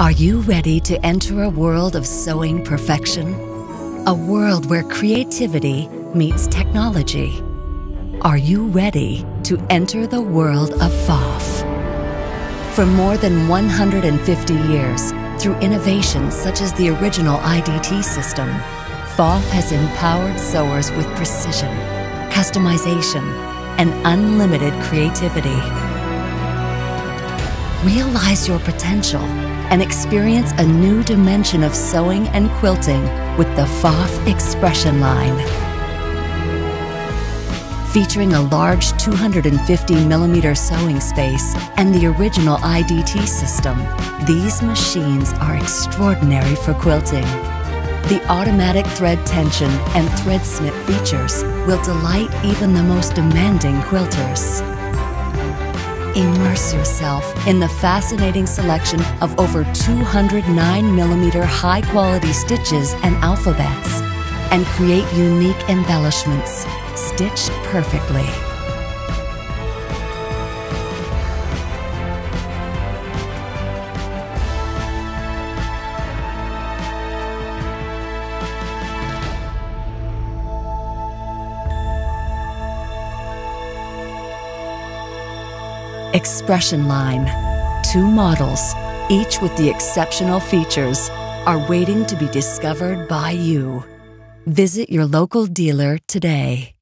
Are you ready to enter a world of sewing perfection? A world where creativity meets technology. Are you ready to enter the world of PFAFF? For more than 150 years, through innovations such as the original IDT system, PFAFF has empowered sewers with precision, customization, and unlimited creativity. Realize your potential and experience a new dimension of sewing and quilting with the PFAFF Expression line. Featuring a large 250mm sewing space and the original IDT system, these machines are extraordinary for quilting. The automatic thread tension and thread snip features will delight even the most demanding quilters. Immerse yourself in the fascinating selection of over 209mm high-quality stitches and alphabets, and create unique embellishments stitched perfectly. Expression line. 2 models, each with the exceptional features, are waiting to be discovered by you. Visit your local dealer today.